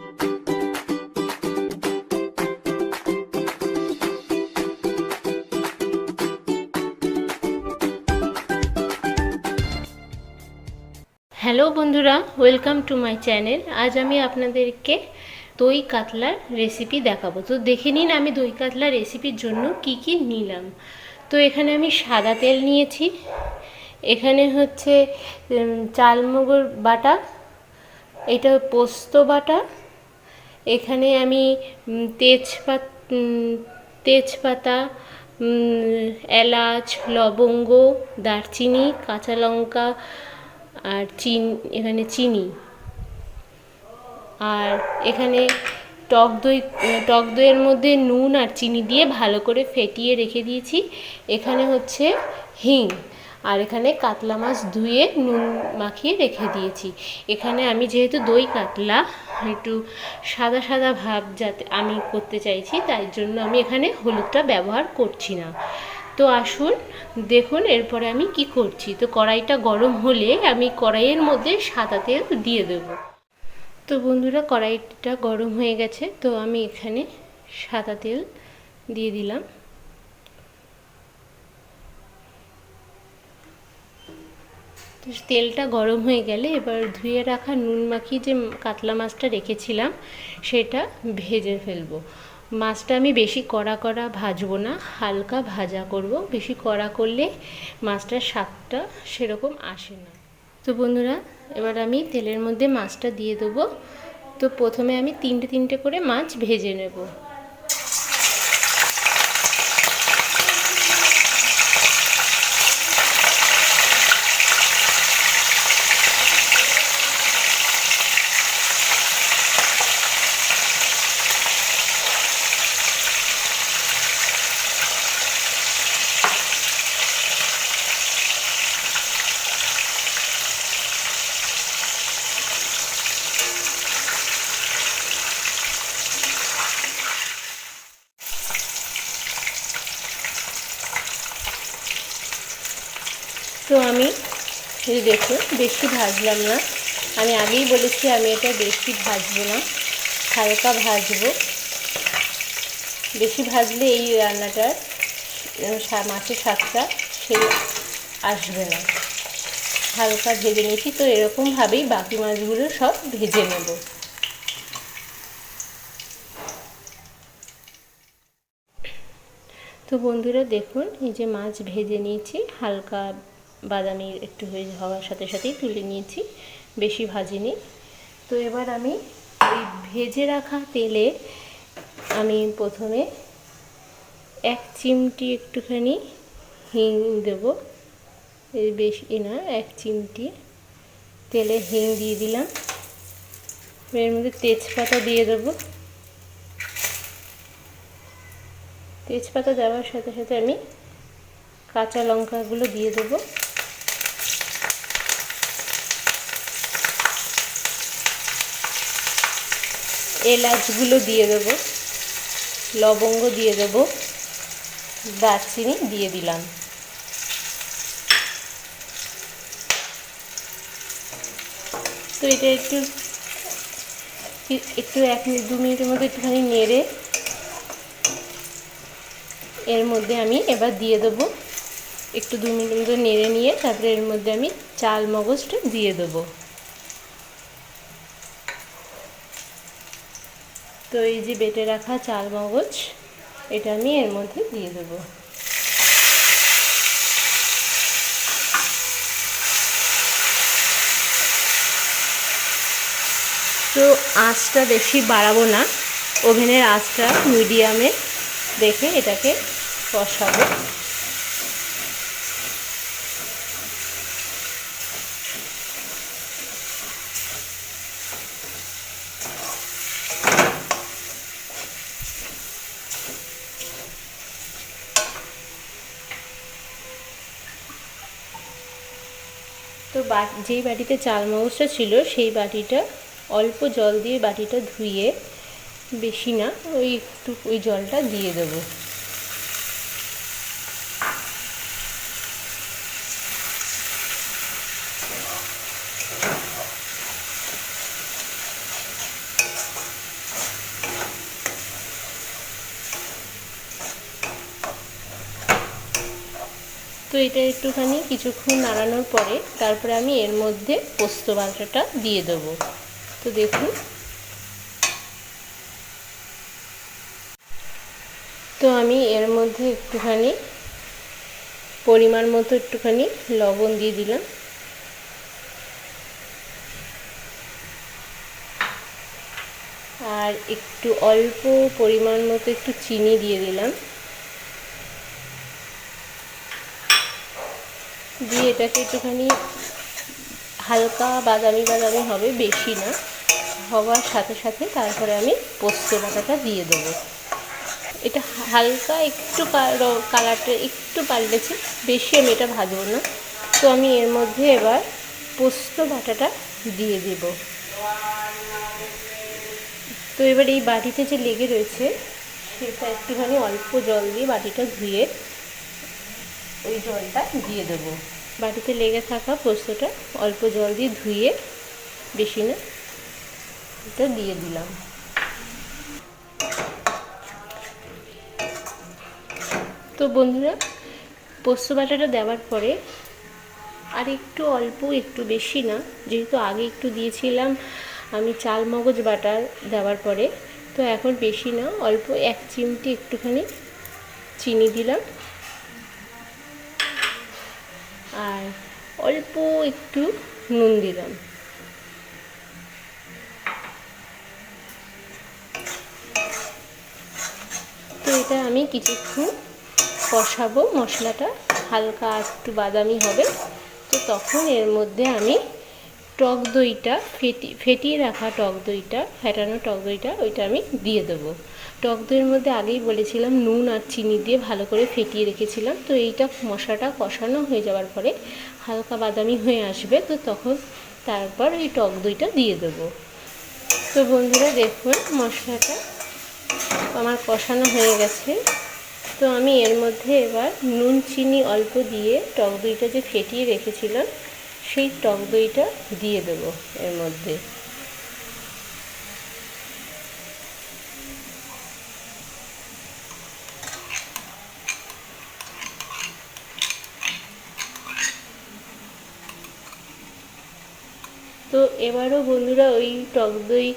Hello বন্ধুরা, welcome to my channel. আজ আমি আপনাদেরকে দই কাতলার রেসিপি দেখাবো। তো দেখে নিন আমি দই কাতলা রেসিপির জন্য কি কি নিলাম। তো এখানে আমি সাদা তেল নিয়েছি, এখানে হচ্ছে চালমগজ বাটা, এটা পোস্ত বাটা, এখানে আমি তেজপাতা, এলাচ, লবঙ্গ, দারচিনি, কাঁচা লঙ্কা আর এখানে চিনি, আর এখানে টক দইয়ের মধ্যে নুন আর চিনি দিয়ে ভালো করে ফেটিয়ে রেখে দিয়েছি। এখানে হচ্ছে হিং, আর এখানে কাতলা মাছ ধুয়ে নুন মাখিয়ে রেখে দিয়েছি। এখানে আমি যেহেতু দই কাতলা একটু সাদা সাদা ভাব যাতে আমি করতে চাইছি, তাই জন্য আমি এখানে হলুদটা ব্যবহার করছি না। তো আসুন দেখুন এরপরে আমি কি করছি। তো কড়াইটা গরম হলে আমি কড়াইয়ের মধ্যে সাদা তেল দিয়ে দেব। তো বন্ধুরা, কড়াইটা গরম হয়ে গেছে, তো আমি এখানে সাদা তেল দিয়ে দিলাম। তো তেলটা গরম হয়ে গেলে এবার ধুয়ে রাখা নুন মাখিয়ে যে কাতলা মাছটা রেখেছিলাম সেটা ভেজে ফেলবো। মাছটা আমি বেশি কড়া ভাজবো না, হালকা ভাজা করব। বেশি কড়া করলে মাছটার স্বাদটা সেরকম আসে না। তো বন্ধুরা, এবার আমি তেলের মধ্যে মাছটা দিয়ে দেবো। তো প্রথমে আমি তিনটে করে মাছ ভেজে নেব। তো আমি এই দেখুন বেশি ভাজলাম না, আমি আগেই বলেছি আমি এটা বেশি ভাজবো না, হালকা ভাজবো। বেশি ভাজলে এই রান্নাটার মাছের স্বাদটা সেই আসবে না। হালকা ভেজে নিয়েছি, তো এরকমভাবেই বাকি মাছগুলো সব ভেজে নেব। তো বন্ধুরা দেখুন, এই যে মাছ ভেজে নিয়েছি, হালকা বাদামি একটু হওয়ার সাথে সাথেই তুলে নিয়েছি, বেশি ভাজিনি। তো এবার আমি ওই ভেজে রাখা তেলে আমি প্রথমে 1 চিমটি একটুখানি হিং দেব। বেশি না, 1 চিমটি তেলে হিং দিয়ে দিলাম। এর মধ্যে তেজপাতা দিয়ে দেবো। তেজপাতা দেওয়ার সাথে সাথে আমি কাঁচা লঙ্কাগুলো দিয়ে দেবো। এলাচগুলো দিয়ে দেবো, লবঙ্গ দিয়ে দেবো, দারচিনি দিয়ে দিলাম। তো এটা একটু 1-2 মিনিটের মধ্যে একটুখানি নেড়ে এর মধ্যে আমি এবার দিয়ে দেবো, একটু 2 মিনিটের মধ্যে নেড়ে নিয়ে তারপরে এর মধ্যে আমি চাল মগজটা দিয়ে দেবো। তো এই যে বেটে রাখা চাল মগজ, এটা আমি এর মধ্যে দিয়ে দেবো। তো আঁচটা বেশি বাড়াবো না, ওভেনের আঁচটা মিডিয়ামে রেখে এটাকে কষাবো। তো যেই বাটিতে চাল মগজটা ছিল সেই বাটিটা অল্প জল দিয়ে বাটিটা ধুয়ে, বেশি না, ওই জলটা দিয়ে দেবো। তো এটা একটুখানি কিছুক্ষণ নাড়ানোর পরে তারপরে আমি এর মধ্যে পোস্ত বাটাটা দিয়ে দেবো। তো দেখুন, তো আমি এর মধ্যে একটুখানি পরিমাণ মতো একটুখানি লবণ দিয়ে দিলাম, আর একটু অল্প পরিমাণ মতো একটু চিনি দিয়ে দিলাম, দিয়ে এটাকে একটুখানি হালকা বাদামি বাদামি হবে, বেশি না, হওয়ার সাথে সাথে তারপরে আমি পোস্ত বাটাটা দিয়ে দেবো। এটা হালকা একটু কালারটা একটু পাল্টেছে, বেশি আমি এটা ভাজবো না। তো আমি এর মধ্যে এবার পোস্ত বাটাটা দিয়ে দেব। তো এবার এই বাটিতে যে লেগে রয়েছে সেটা একটুখানি অল্প জল দিয়ে বাটিটা ধুয়ে ওই জলটা দিয়ে দেবো। বাটিতে লেগে থাকা পোস্তটা অল্প জল দিয়ে ধুয়ে, বেশি না, এটা দিয়ে দিলাম। তো বন্ধুরা, পোস্ত বাটাটা দেওয়ার পরে আর একটু অল্প, একটু বেশি না, যেহেতু আগে একটু দিয়েছিলাম আমি চাল মগজ বাটা দেওয়ার পরে, তো এখন বেশি না, অল্প 1 চিমটি একটুখানি চিনি দিলাম, আর অল্প একটু নুন দিলাম। তো এটা আমি কিছুক্ষণ কষাবো, মশলাটা হালকা একটু বাদামি হবে। তো তখন এর মধ্যে আমি টক দইটা ফেটিয়ে রাখা টক দইটা, ফেটানো টক দইটা, ওইটা আমি দিয়ে দেবো। টক দইয়ের মধ্যে আগেই বলেছিলাম নুন আর চিনি দিয়ে ভালো করে ফেটিয়ে রেখেছিলাম। তো এইটা মশলাটা কষানো হয়ে যাওয়ার পরে হালকা বাদামি হয়ে আসবে, তো তখন তারপর এই টক দইটা দিয়ে দেবো। তো বন্ধুরা দেখুন, মশলাটা আমার কষানো হয়ে গেছে। তো আমি এর মধ্যে এবার নুন চিনি অল্প দিয়ে টক দইটা যে ফেটিয়ে রেখেছিলাম সেই টক দইটা দিয়ে দেবো এর মধ্যে। তো এবারও বন্ধুরা ওই টক দই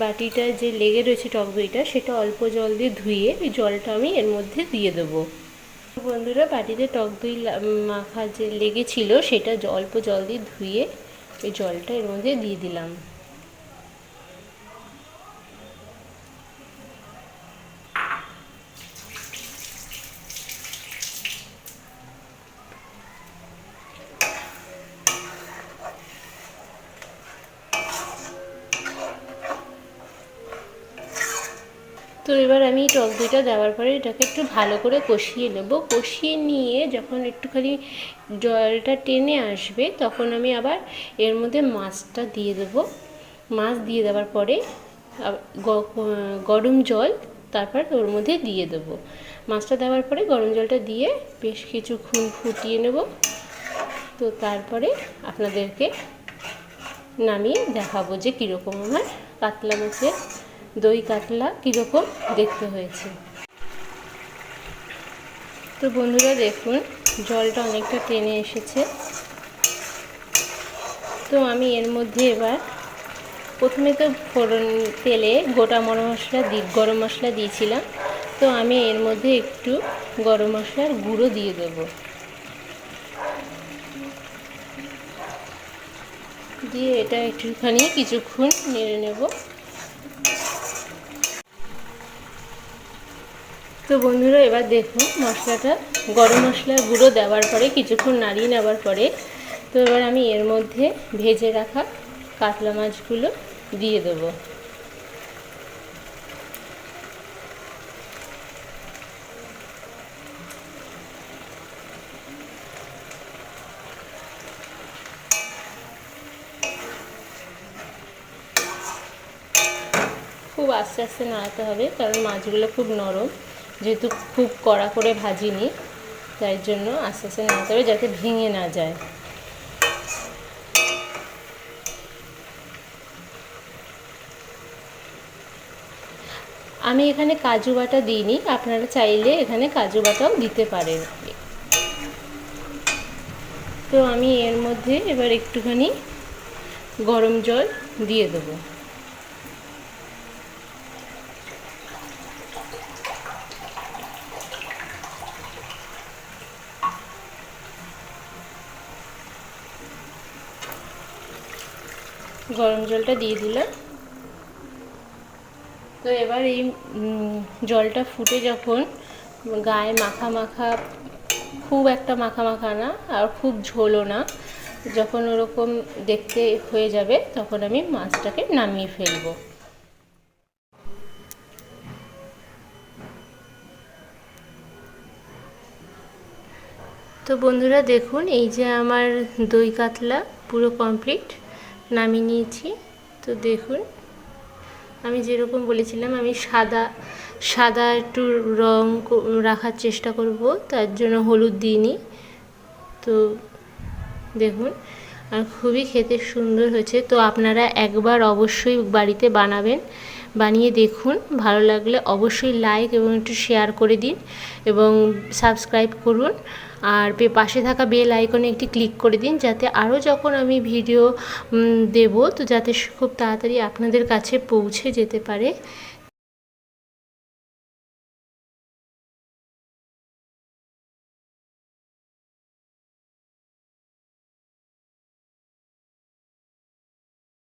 বাটিটা যে লেগে রয়েছে টক দইটা, সেটা অল্প জল দিয়ে ধুয়ে ওই জলটা আমি এর মধ্যে দিয়ে দেবো। বন্ধুরা, বাটিতে টক দই মাখা যে লেগেছিল সেটা অল্প জল দিয়ে ধুয়ে ওই জলটা এর মধ্যে দিয়ে দিলাম। তো এবার আমি টক দইটা দেওয়ার পরে এটাকে একটু ভালো করে কষিয়ে নেব। কষিয়ে নিয়ে যখন একটুখানি জলটা টেনে আসবে তখন আমি আবার এর মধ্যে মাছটা দিয়ে দেব। মাছ দিয়ে দেওয়ার পরে গরম জল তারপর ওর মধ্যে দিয়ে দেবো। মাছটা দেওয়ার পরে গরম জলটা দিয়ে বেশ কিছুক্ষণ ফুটিয়ে নেব। তো তারপরে আপনাদেরকে নামিয়ে দেখাবো যে কীরকম আমার কাতলা মাছের দই কাতলা কীরকম দেখতে হয়েছে। তো বন্ধুরা দেখুন, জলটা অনেকটা টেনে এসেছে। তো আমি এর মধ্যে এবার প্রথমে তো ফোড়ন তেলে গোটা গরম মশলা দিয়েছিলাম। তো আমি এর মধ্যে একটু গরম মশলার গুঁড়ো দিয়ে দেবো, দিয়ে এটা একটুখানি কিছুক্ষণ নেড়ে নেব। তো বন্ধুরা, এবার দেখুন মশলাটা, গরম মশলার গুঁড়ো দেওয়ার পরে কিছুক্ষণ নাড়িয়ে নেওয়ার পরে তো এবার আমি এর মধ্যে ভেজে রাখা কাতলা মাছগুলো দিয়ে দেবো। খুব আস্তে আস্তে নাড়াতে হবে, কারণ মাছগুলো খুব নরম, যেহেতু খুব কড়া করে ভাজিনি, তাই জন্য আস্তে আস্তে নাড়াতে হবে যাতে ভেঙে না যায়। আমি এখানে কাজু বাটা দিইনি, আপনারা চাইলে এখানে কাজু বাটাও দিতে পারেন। তো আমি এর মধ্যে এবার একটুখানি গরম জল দিয়ে দেবো। গরম জলটা দিয়ে দিলাম। তো এবার এই জলটা ফুটে যখন গায়ে মাখা মাখা, খুব একটা মাখা মাখা না আর খুব ঝোলও না, যখন ওরকম দেখতে হয়ে যাবে তখন আমি মাছটাকে নামিয়ে ফেলবো। তো বন্ধুরা দেখুন, এই যে আমার দই কাতলা পুরো কমপ্লিট নামিয়ে নিয়েছি। তো দেখুন, আমি যেরকম বলেছিলাম আমি সাদা একটু রং রাখার চেষ্টা করব, তার জন্য হলুদ দিইনি। তো দেখুন, আর খুবই খেতে সুন্দর হয়েছে। তো আপনারা একবার অবশ্যই বাড়িতে বানাবেন, বানিয়ে দেখুন। ভালো লাগলে অবশ্যই লাইক এবং একটু শেয়ার করে দিন এবং সাবস্ক্রাইব করুন। আর পাশে থাকা বেল আইকনে একটি ক্লিক করে দিন, যাতে আরও যখন আমি ভিডিও দেব তো যাতে খুব তাড়াতাড়ি আপনাদের কাছে পৌঁছে যেতে পারে।